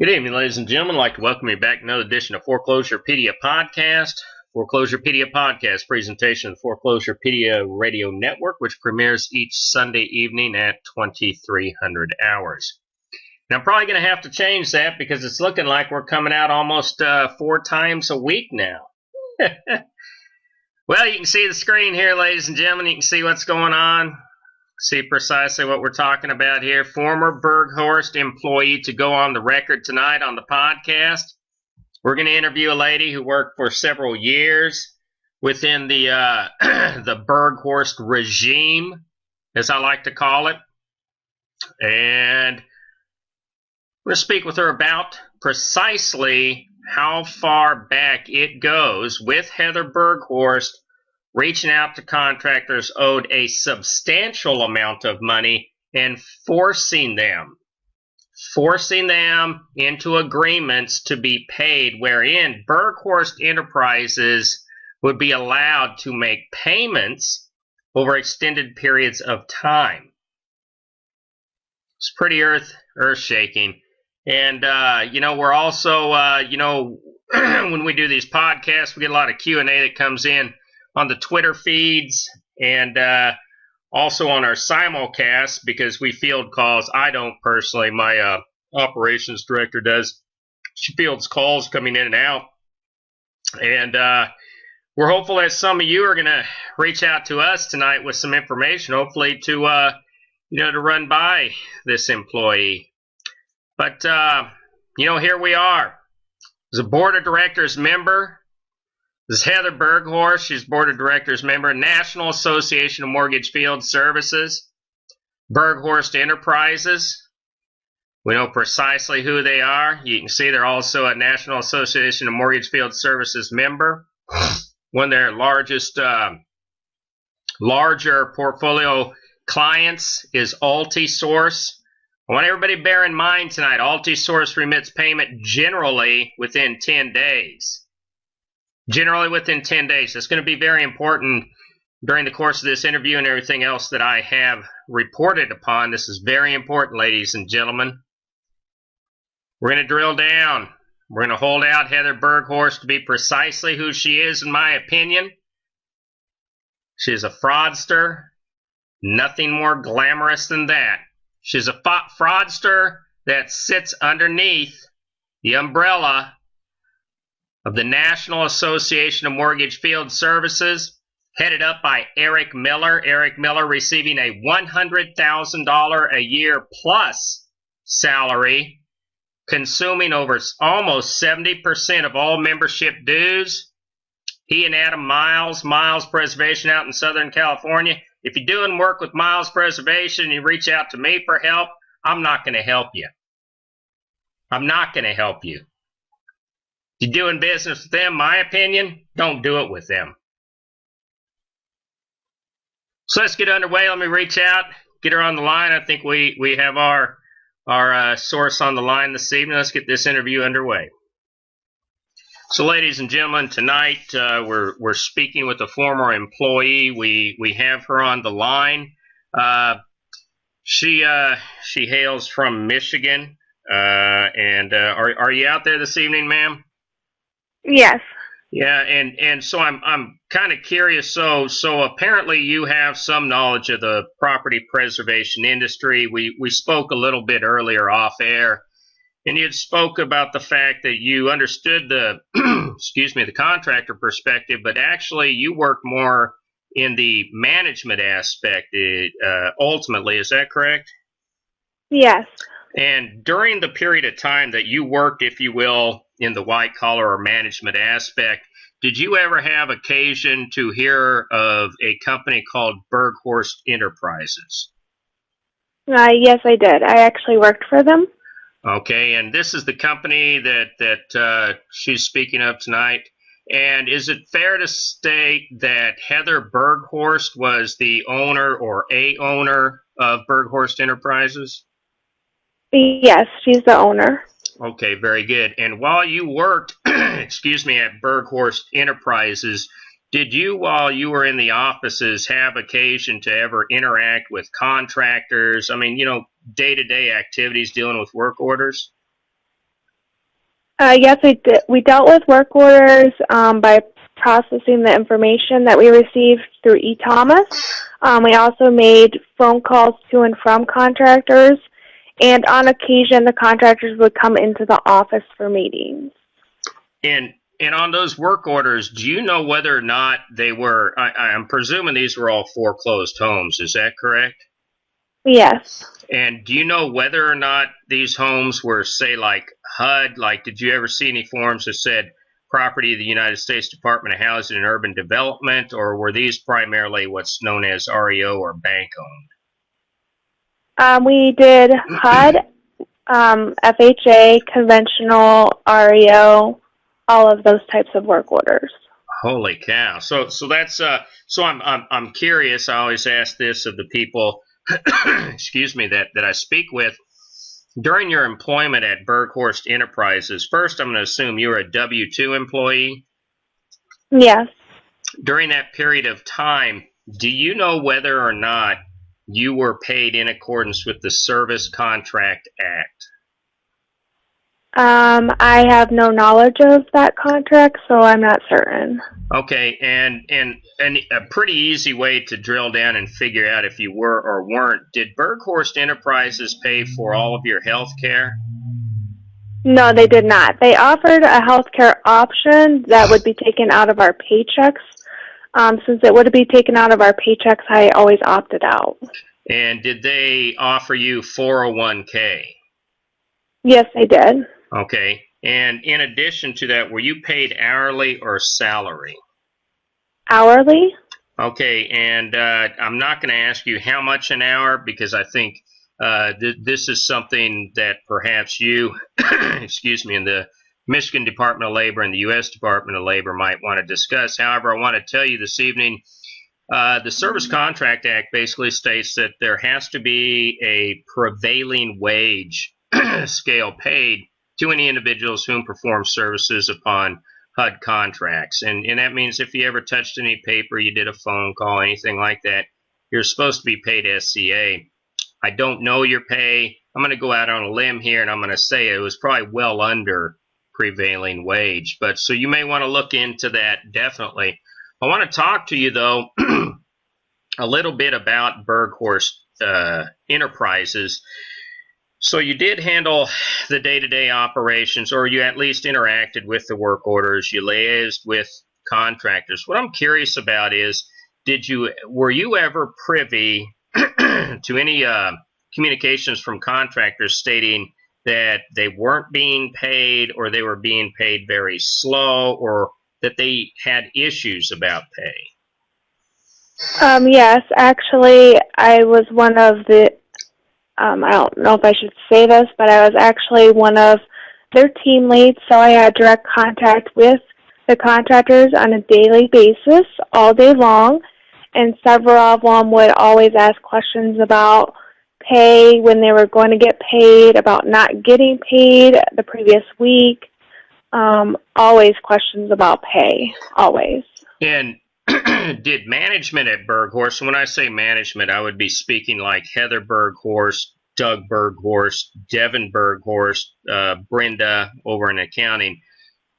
Good evening, ladies and gentlemen. I'd like to welcome you back to another edition of Foreclosurepedia podcast. Foreclosurepedia podcast presentation of the Foreclosurepedia radio network, which premieres each Sunday evening at 2300 hours. Now, I'm probably going to have to change that because it's looking like we're coming out almost 4 times a week now. Well, you can see the screen here, ladies and gentlemen. You can see what's going on. See precisely what we're talking about here. Former Berghorst employee to go on the record tonight on the podcast. We're going to interview a lady who worked for several years within the the Berghorst regime, as I like to call it. And we're going to speak with her about precisely how far back it goes with Heather Berghorst reaching out to contractors owed a substantial amount of money and forcing them into agreements to be paid, wherein Berghorst Enterprises would be allowed to make payments over extended periods of time. It's pretty earth-shaking. And, we're also, when we do these podcasts, we get a lot of Q&A that comes in on the Twitter feeds and also on our simulcast, because we field calls. I don't personally. My operations director does. She fields calls coming in and out. And we're hopeful that some of you are going to reach out to us tonight with some information, hopefully to run by this employee. But, here we are. As a board of directors member, this is Heather Berghorst. She's board of directors member, National Association of Mortgage Field Services, Berghorst Enterprises. We know precisely who they are. You can see they're also a National Association of Mortgage Field Services member. One of their larger portfolio clients is Altisource. I want everybody to bear in mind tonight, Altisource remits payment generally within 10 days. Generally within 10 days. It's going to be very important during the course of this interview and everything else that I have reported upon. This is very important, ladies and gentlemen. We're going to drill down. We're going to hold out Heather Berghorst to be precisely who she is, in my opinion. She's a fraudster. Nothing more glamorous than that. She's a fraudster that sits underneath the umbrella of the National Association of Mortgage Field Services, headed up by Eric Miller. Eric Miller receiving a $100,000 a year plus salary, consuming over almost 70% of all membership dues. He and Adam Miles Preservation out in Southern California. If you're doing work with Miles Preservation and you reach out to me for help, I'm not going to help you. I'm not going to help you. If you're doing business with them, my opinion, don't do it with them. So let's get underway. Let me reach out, get her on the line. I think we have our source on the line this evening. Let's get this interview underway. So, ladies and gentlemen, tonight we're speaking with a former employee. We have her on the line. She hails from Michigan. And are you out there this evening, ma'am? Yes. Yeah, and so I'm kind of curious. So apparently you have some knowledge of the property preservation industry. We spoke a little bit earlier off air, and you spoke about the fact that you understood the the contractor perspective, but actually you work more in the management aspect. Ultimately, is that correct? Yes. And during the period of time that you worked, if you will, in the white-collar or management aspect, did you ever have occasion to hear of a company called Berghorst Enterprises? Yes, I did. I actually worked for them. Okay, and this is the company that she's speaking of tonight. And is it fair to state that Heather Berghorst was the owner or a owner of Berghorst Enterprises? Yes, she's the owner. Okay, very good. And while you worked, at Berghorst Enterprises, did you, while you were in the offices, have occasion to ever interact with contractors? I mean, day-to-day activities dealing with work orders? Yes, we did. We dealt with work orders by processing the information that we received through e-Thomas. We also made phone calls to and from contractors, and on occasion, the contractors would come into the office for meetings. And on those work orders, do you know whether or not they were? I'm presuming these were all foreclosed homes. Is that correct? Yes. And do you know whether or not these homes were, say, like HUD? Like, did you ever see any forms that said property of the United States Department of Housing and Urban Development, or were these primarily what's known as REO or bank owned? We did HUD, FHA, conventional, REO, all of those types of work orders. Holy cow! So that's so I'm curious. I always ask this of the people, excuse me, that I speak with. During your employment at Berghorst Enterprises, first I'm going to assume you were a W-2 employee. Yes. During that period of time, do you know whether or not you were paid in accordance with the Service Contract Act? I have no knowledge of that contract, so I'm not certain. Okay, and a pretty easy way to drill down and figure out if you were or weren't, did Berghorst Enterprises pay for all of your health care? No, they did not. They offered a health care option that would be taken out of our paychecks. Since it would be taken out of our paychecks, I always opted out. And did they offer you 401k? Yes, they did. Okay. And in addition to that, were you paid hourly or salary? Hourly? Okay. And I'm not going to ask you how much an hour, because I think this is something that perhaps you, excuse me, in the Michigan Department of Labor and the U.S. Department of Labor might want to discuss. However, I want to tell you this evening, the Service Contract Act basically states that there has to be a prevailing wage scale paid to any individuals whom perform services upon HUD contracts. And that means if you ever touched any paper, you did a phone call, anything like that, you're supposed to be paid SCA. I don't know your pay. I'm going to go out on a limb here, and I'm going to say it was probably well under prevailing wage. But so you may want to look into that, definitely. I want to talk to you, though, a little bit about Berghorst Enterprises. So you did handle the day-to-day operations, or you at least interacted with the work orders. You liaised with contractors. What I'm curious about is, were you ever privy to any communications from contractors stating that they weren't being paid, or they were being paid very slow, or that they had issues about pay? Yes, actually, I was one of the I don't know if I should say this, but I was actually one of their team leads, so I had direct contact with the contractors on a daily basis, all day long, and several of them would always ask questions about pay, when they were going to get paid, about not getting paid the previous week, always questions about pay, always. And did management at Berghorst, and when I say management, I would be speaking like Heather Berghorst, Doug Berghorst, Devin Berghorst, Brenda over in accounting,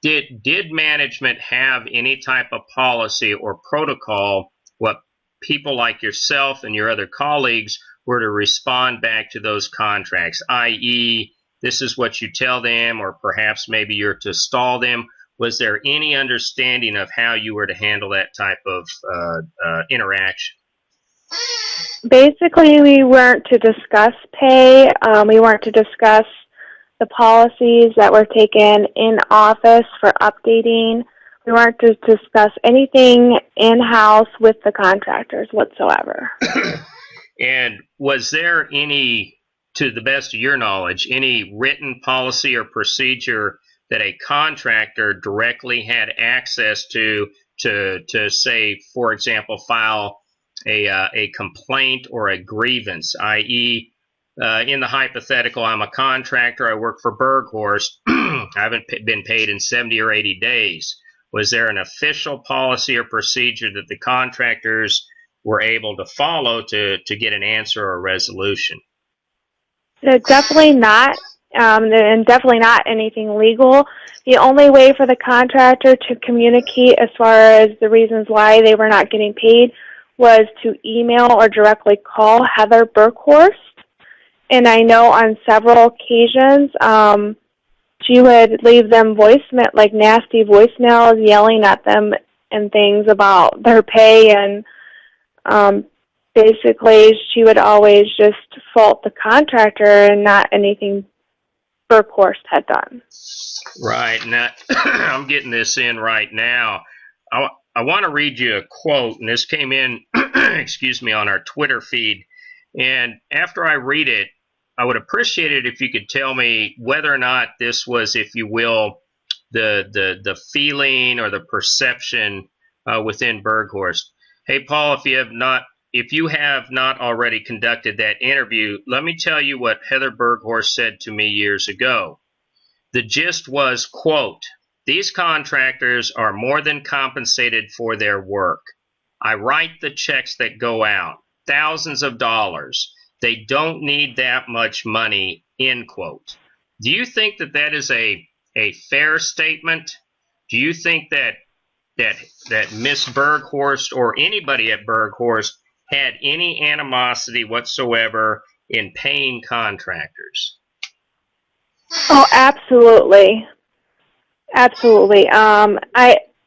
did management have any type of policy or protocol what people like yourself and your other colleagues were to respond back to those contracts, i.e., this is what you tell them, or perhaps maybe you're to stall them? Was there any understanding of how you were to handle that type of interaction? Basically, we weren't to discuss pay. We weren't to discuss the policies that were taken in office for updating. We weren't to discuss anything in-house with the contractors whatsoever. And was there any, to the best of your knowledge, any written policy or procedure that a contractor directly had access to say, for example, file a complaint or a grievance, i.e., in the hypothetical, I'm a contractor, I work for Berghorst, I haven't been paid in 70 or 80 days. Was there an official policy or procedure that the contractors were able to follow to get an answer or a resolution? No, definitely not. and definitely not anything legal. The only way for the contractor to communicate as far as the reasons why they were not getting paid was to email or directly call Heather Berghorst. And I know on several occasions she would leave them like nasty voicemails yelling at them and things about their pay, and basically she would always just fault the contractor and not anything Berghorst had done. Right. Now, I'm getting this in right now. I want to read you a quote, and this came in, excuse me, on our Twitter feed. And after I read it, I would appreciate it if you could tell me whether or not this was, if you will, the feeling or the perception within Berghorst. Hey, Paul, if you have not already conducted that interview, let me tell you what Heather Berghorst said to me years ago. The gist was, quote, "These contractors are more than compensated for their work. I write the checks that go out, thousands of dollars. They don't need that much money," end quote. Do you think that that is a fair statement? Do you think that Miss Berghorst or anybody at Berghorst had any animosity whatsoever in paying contractors? Oh, absolutely. Absolutely.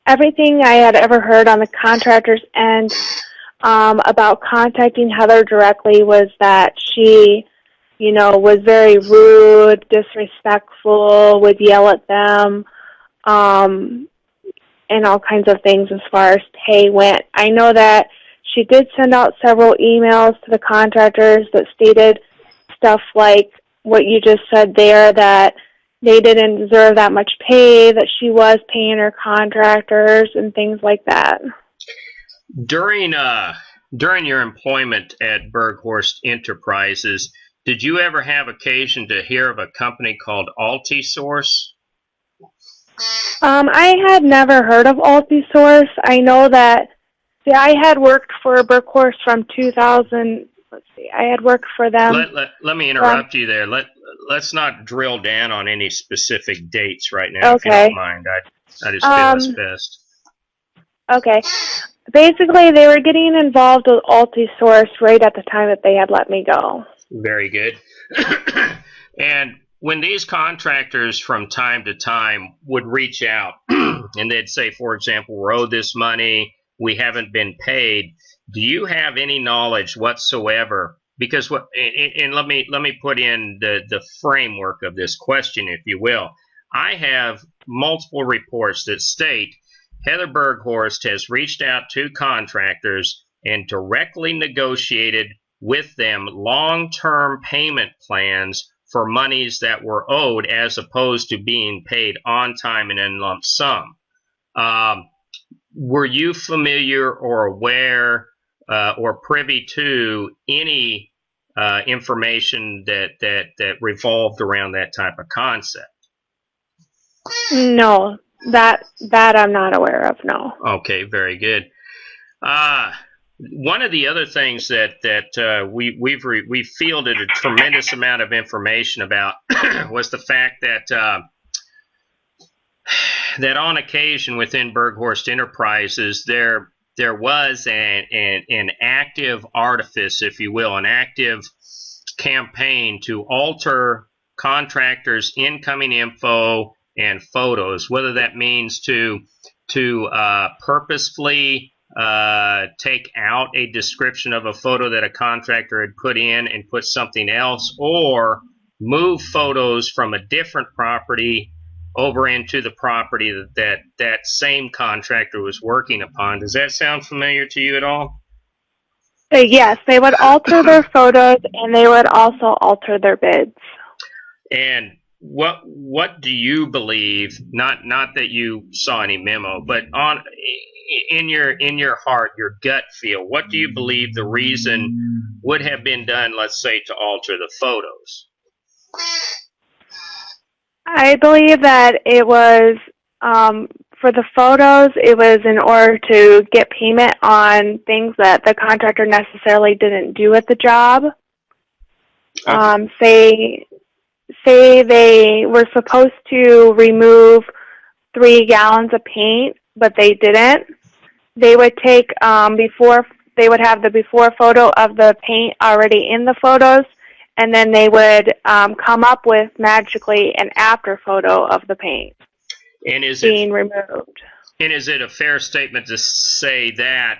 Everything I had ever heard on the contractor's end about contacting Heather directly was that she, was very rude, disrespectful, would yell at them, and all kinds of things as far as pay went. I know that she did send out several emails to the contractors that stated stuff like what you just said there, that they didn't deserve that much pay, that she was paying her contractors and things like that. During your employment at Berghorst Enterprises, did you ever have occasion to hear of a company called Altisource? I had never heard of Altisource. I know that I had worked for Berghorst from 2000. I had worked for them. Let me interrupt you there. Let's not drill down on any specific dates right now, okay, if you don't mind. I just feel it's best. Okay. Basically, they were getting involved with Altisource right at the time that they had let me go. Very good. And when these contractors from time to time would reach out and they'd say, for example, we're owed this money, we haven't been paid, do you have any knowledge whatsoever? Because and let me put in the framework of this question, if you will. I have multiple reports that state Heather Berghorst has reached out to contractors and directly negotiated with them long-term payment plans for monies that were owed as opposed to being paid on time and in lump sum. Were you familiar or aware or privy to any information that revolved around that type of concept? No, that I'm not aware of, no. Okay, very good. One of the other things that we've fielded a tremendous amount of information about was the fact that that on occasion within Berghorst Enterprises there was an active artifice, if you will, an active campaign to alter contractors' incoming info and photos, whether that means to purposefully take out a description of a photo that a contractor had put in and put something else, or move photos from a different property over into the property that same contractor was working upon. Does that sound familiar to you at all? Yes, they would alter their photos and they would also alter their bids. And what do you believe, not that you saw any memo, but in your heart, your gut feel, what do you believe the reason would have been done, let's say, to alter the photos? I believe that it was, for the photos, it was in order to get payment on things that the contractor necessarily didn't do at the job. Okay. say they were supposed to remove 3 gallons of paint, but they didn't, they would take they would have the before photo of the paint already in the photos, and then they would come up with magically an after photo of the paint being removed. And is it a fair statement to say that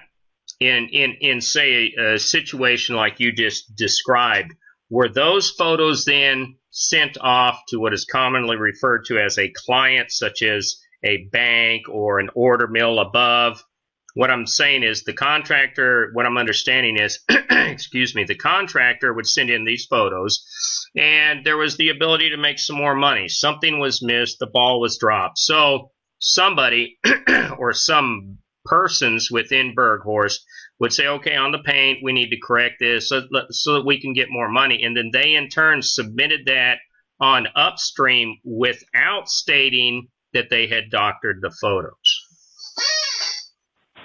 in say a situation like you just described, were those photos then sent off to what is commonly referred to as a client, such as a bank or an order mill above? What I'm saying is the contractor, what I'm understanding is, excuse me, the contractor would send in these photos, and there was the ability to make some more money. Something was missed, the ball was dropped. So somebody or some persons within Berghorst would say, okay, on the paint, we need to correct this so that we can get more money. And then they, in turn, submitted that on upstream without stating that they had doctored the photos.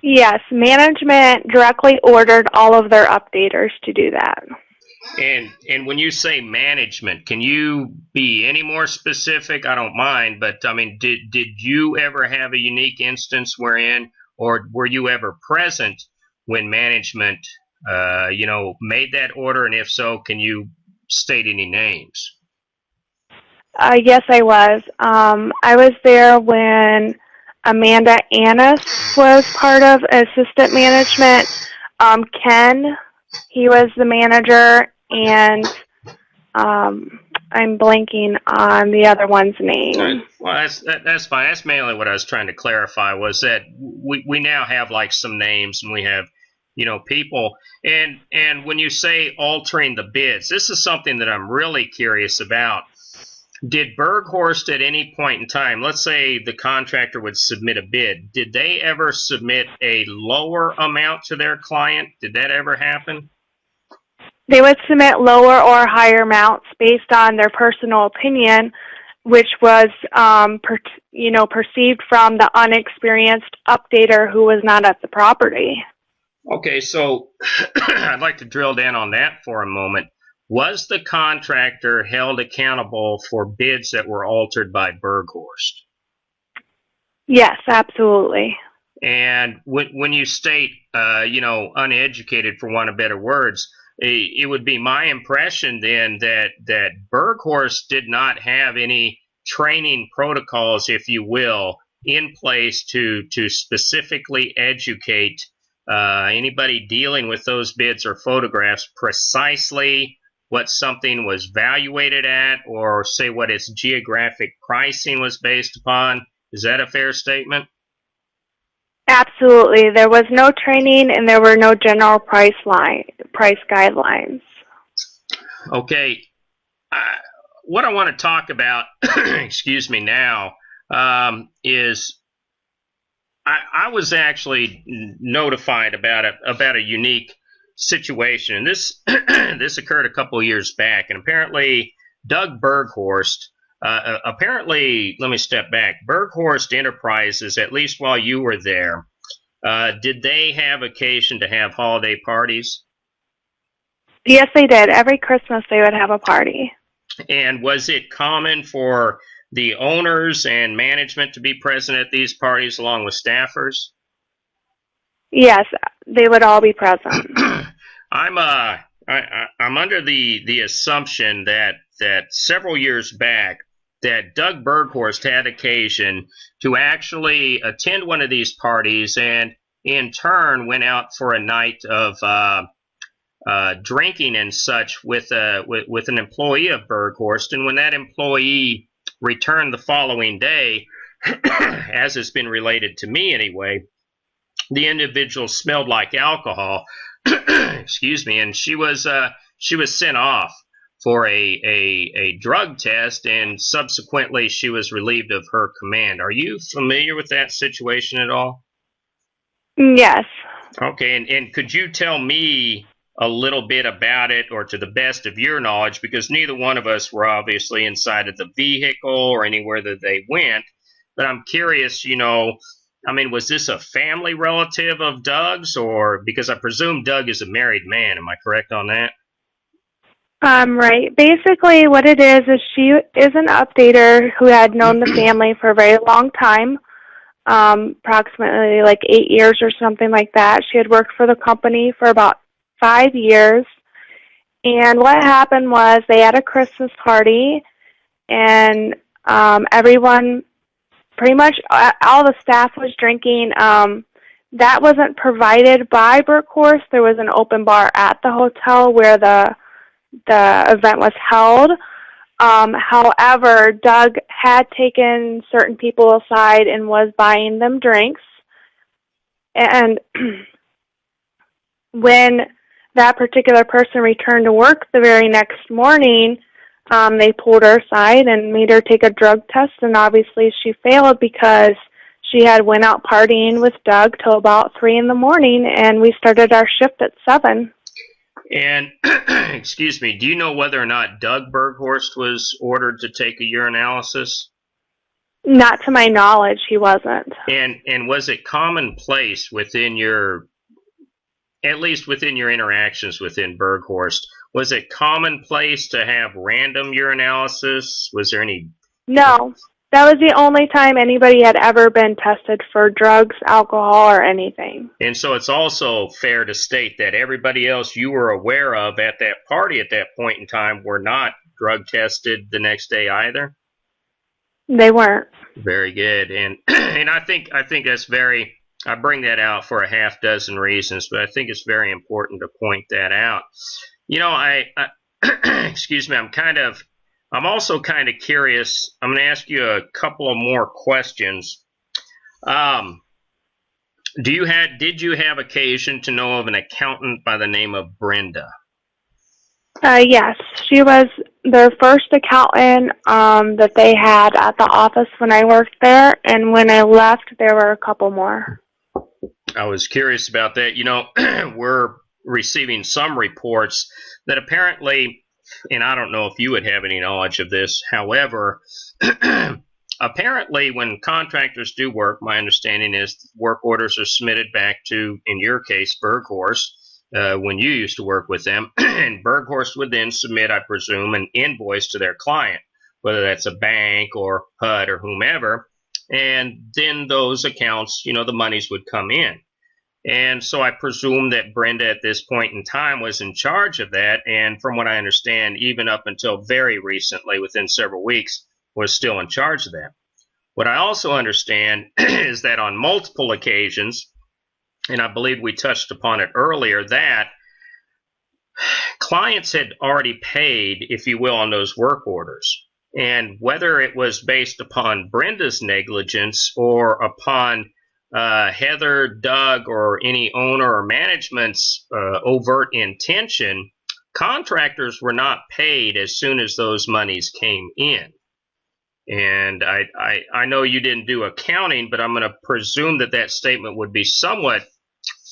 Yes, management directly ordered all of their updaters to do that. And when you say management, can you be any more specific? I don't mind, but I mean, did you ever have a unique instance wherein, or were you ever present when management, made that order? And if so, can you state any names? Yes, I was. I was there when Amanda Annis was part of assistant management. Ken, he was the manager, and I'm blanking on the other one's name. Well, that's fine. That's mainly what I was trying to clarify, was that we now have like some names, and we have people. And when you say altering the bids, this is something that I'm really curious about. Did Berghorst at any point in time, let's say the contractor would submit a bid, did they ever submit a lower amount to their client? Did that ever happen? They would submit lower or higher amounts based on their personal opinion, which was, perceived from the unexperienced updater who was not at the property. Okay, so I'd like to drill down on that for a moment. Was the contractor held accountable for bids that were altered by Berghorst? Yes, absolutely. And when you state, uneducated, for want of better words, it would be my impression then that Berghorst did not have any training protocols, if you will, in place to specifically educate anybody dealing with those bids or photographs precisely what something was valuated at, or say what its geographic pricing was based upon. Is that a fair statement? Absolutely. There was no training, and there were no general price guidelines. Okay. What I want to talk about, excuse me, now is I was actually notified about a unique situation, and this this occurred a couple of years back, and apparently Doug Berghorst, let me step back. Berghorst Enterprises, at least while you were there, did they have occasion to have holiday parties? Yes, they did. Every Christmas they would have a party. And was it common for the owners and management to be present at these parties along with staffers? Yes, they would all be present. I'm under the assumption that several years back that Doug Berghorst had occasion to actually attend one of these parties, and in turn went out for a night of drinking and such with an employee of Berghorst. And when that employee returned the following day, as has been related to me anyway, the individual smelled like alcohol. Excuse me, and she was sent off for a drug test, and subsequently she was relieved of her command. Are you familiar with that situation at all? Yes. Okay, and could you tell me a little bit about it, or to the best of your knowledge, because neither one of us were obviously inside of the vehicle or anywhere that they went, but I'm curious, was this a family relative of Doug's, or because I presume Doug is a married man? Am I correct on that? Right. Basically, what it is she is an updater who had known the family for a very long time, approximately like 8 years or something like that. She had worked for the company for about 5 years. And what happened was they had a Christmas party, and everyone, pretty much all the staff was drinking. That wasn't provided by Berghorst. There was an open bar at the hotel where the event was held. However, Doug had taken certain people aside and was buying them drinks. And when that particular person returned to work the very next morning, they pulled her aside and made her take a drug test, and obviously she failed because she had went out partying with Doug till about 3 in the morning, and we started our shift at 7. And, excuse me, do you know whether or not Doug Berghorst was ordered to take a urinalysis? Not to my knowledge, he wasn't. And was it commonplace within your, at least within your interactions within Berghorst, was it commonplace to have random urinalysis? Was there any? No. That was the only time anybody had ever been tested for drugs, alcohol, or anything. And so it's also fair to state that everybody else you were aware of at that party at that point in time were not drug tested the next day either? They weren't. Very good. And and I think that's very, I bring that out for a half dozen reasons, but I think it's very important to point that out. You know, I excuse me, I'm also kind of curious. I'm going to ask you a couple of more questions. Did you have occasion to know of an accountant by the name of Brenda? Yes, she was their first accountant that they had at the office when I worked there, and when I left, there were a couple more. I was curious about that. You know, we're receiving some reports that apparently, and I don't know if you would have any knowledge of this, however, apparently when contractors do work, my understanding is work orders are submitted back to, in your case, Berghorst, when you used to work with them, and Berghorst would then submit, I presume, an invoice to their client, whether that's a bank or HUD or whomever, and then those accounts, you know, the monies would come in. And so I presume that Brenda at this point in time was in charge of that, and from what I understand, even up until very recently, within several weeks, was still in charge of that. What I also understand is that on multiple occasions, and I believe we touched upon it earlier, that clients had already paid, if you will, on those work orders. And whether it was based upon Brenda's negligence or upon Heather, Doug, or any owner or management's overt intention, contractors were not paid as soon as those monies came in. And I know you didn't do accounting, but I'm going to presume that that statement would be somewhat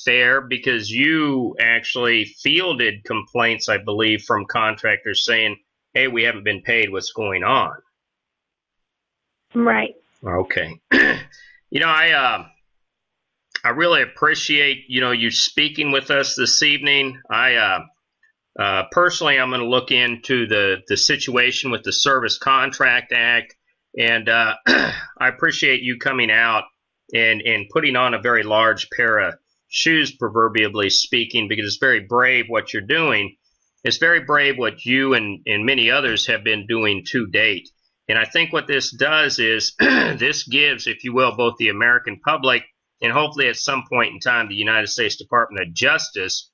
fair because you actually fielded complaints, I believe, from contractors saying, hey, we haven't been paid, what's going on? Right. Okay. You know, I really appreciate, you know, you speaking with us this evening. Personally, I'm going to look into the situation with the Service Contract Act, and I appreciate you coming out and putting on a very large pair of shoes, proverbially speaking, because it's very brave what you're doing. It's very brave what you and many others have been doing to date. And I think what this does is this gives, if you will, both the American public and hopefully at some point in time the United States Department of Justice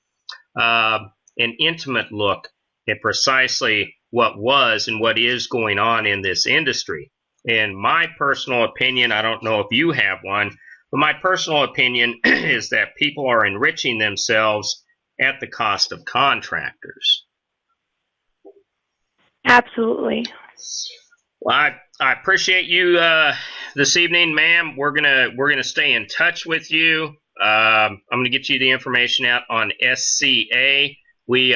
an intimate look at precisely what was and what is going on in this industry. And my personal opinion, I don't know if you have one, but my personal opinion is that people are enriching themselves at the cost of contractors. Absolutely. Well, I appreciate you this evening, ma'am. We're gonna stay in touch with you. I'm gonna get you the information out on SCA. We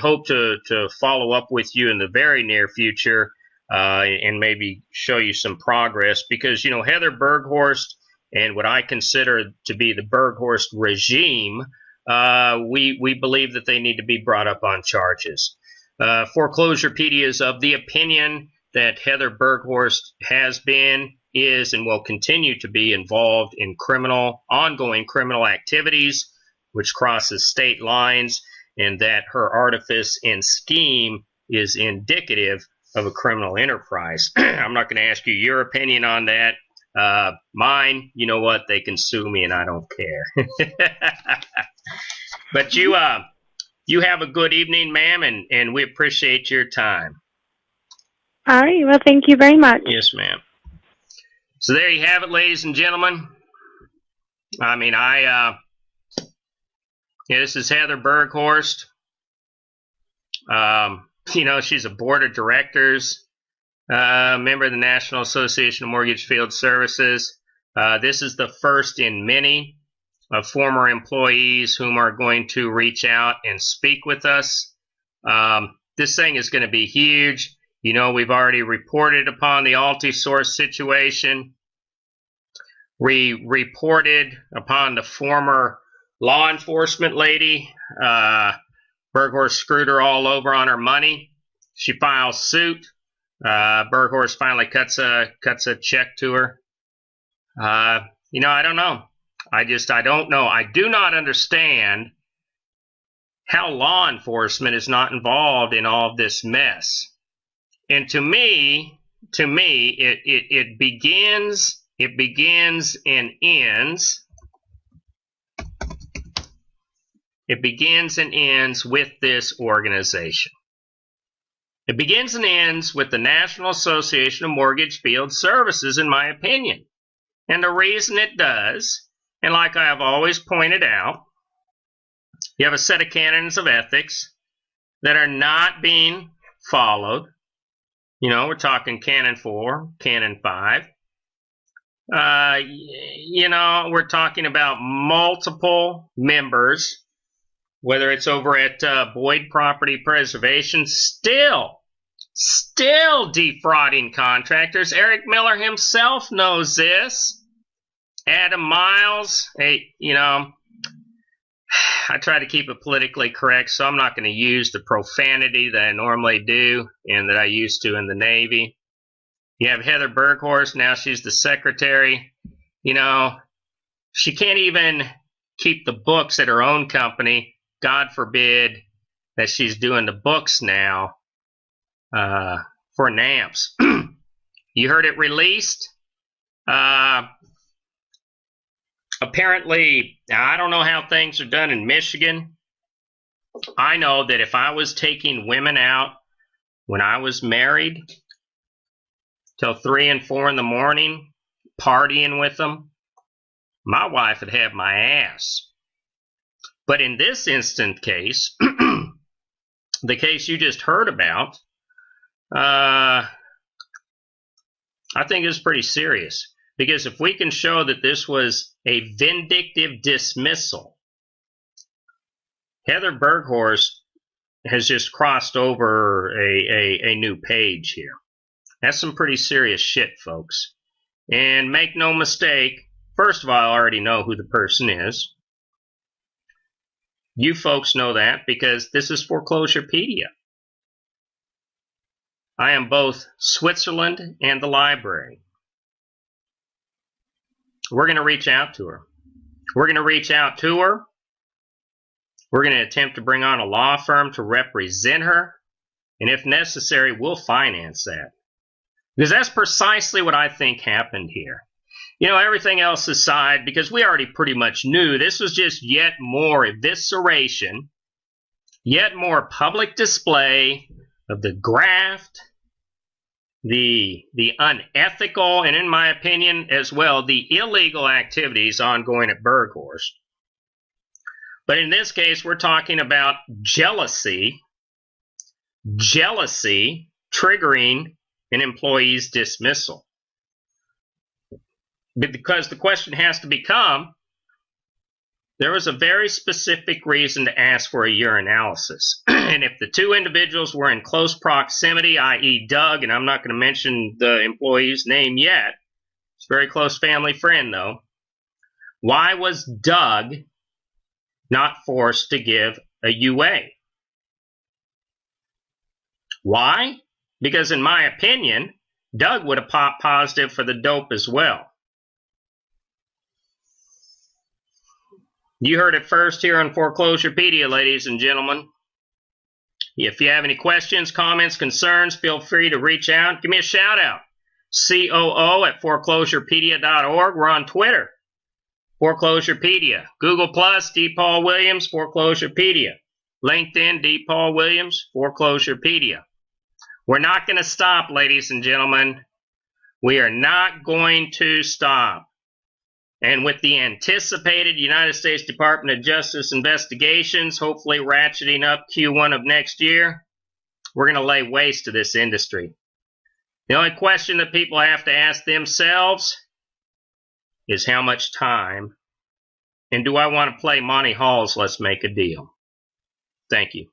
hope to follow up with you in the very near future and maybe show you some progress, because you know Heather Berghorst and what I consider to be the Berghorst regime, we believe that they need to be brought up on charges. Foreclosurepedia is of the opinion that Heather Berghorst has been, is, and will continue to be involved in ongoing criminal activities, which crosses state lines, and that her artifice and scheme is indicative of a criminal enterprise. I'm not going to ask you your opinion on that. Mine, you know what? They can sue me and I don't care. But you have a good evening, ma'am, and we appreciate your time. All right. Well, thank you very much. Yes, ma'am. So there you have it, ladies and gentlemen. I mean, this is Heather Berghorst. She's a board of directors, member of the National Association of Mortgage Field Services. This is the first in many of former employees whom are going to reach out and speak with us. This thing is going to be huge. We've already reported upon the Altisource situation. We reported upon the former law enforcement lady. Berghorst screwed her all over on her money. She files suit. Berghorst finally cuts a check to her. I don't know. I don't know. I do not understand how law enforcement is not involved in all of this mess. And to me, it begins and ends. It begins and ends with this organization. It begins and ends with the National Association of Mortgage Field Services, in my opinion. And the reason it does, and like I have always pointed out, you have a set of canons of ethics that are not being followed. We're talking Canon 4, Canon 5. We're talking about multiple members, whether it's over at Boyd Property Preservation, still defrauding contractors. Eric Miller himself knows this. Adam Miles, I try to keep it politically correct, so I'm not going to use the profanity that I normally do and that I used to in the Navy. You have Heather Berghorst, now she's the secretary. She can't even keep the books at her own company. God forbid that she's doing the books now for NAMPS. You heard it released. Apparently, I don't know how things are done in Michigan. I know that if I was taking women out when I was married till 3 and 4 in the morning, partying with them, my wife would have my ass. But in this instant case, the case you just heard about, I think is pretty serious. Because if we can show that this was a vindictive dismissal, Heather Berghorst has just crossed over a new page here. That's some pretty serious shit, folks. And make no mistake, first of all, I already know who the person is. You folks know that because this is Foreclosurepedia. I am both Switzerland and the library. We're going to reach out to her. We're going to reach out to her. We're going to attempt to bring on a law firm to represent her. And if necessary, we'll finance that. Because that's precisely what I think happened here. Everything else aside, because we already pretty much knew this was just yet more evisceration, yet more public display of the graft, the unethical, and in my opinion as well, the illegal activities ongoing at Berghorst. But in this case, we're talking about jealousy triggering an employee's dismissal. Because the question has to become, there was a very specific reason to ask for a urinalysis. And if the two individuals were in close proximity, i.e. Doug, and I'm not going to mention the employee's name yet, it's a very close family friend though, why was Doug not forced to give a UA? Why? Because in my opinion, Doug would have popped positive for the dope as well. You heard it first here on Foreclosurepedia, ladies and gentlemen. If you have any questions, comments, concerns, feel free to reach out. Give me a shout out. COO@foreclosurepedia.org. We're on Twitter. Foreclosurepedia. Google Plus, D. Paul Williams, Foreclosurepedia. LinkedIn, D. Paul Williams, Foreclosurepedia. We're not going to stop, ladies and gentlemen. We are not going to stop. And with the anticipated United States Department of Justice investigations, hopefully ratcheting up Q1 of next year, we're going to lay waste to this industry. The only question that people have to ask themselves is how much time, and do I want to play Monty Hall's Let's Make a Deal? Thank you.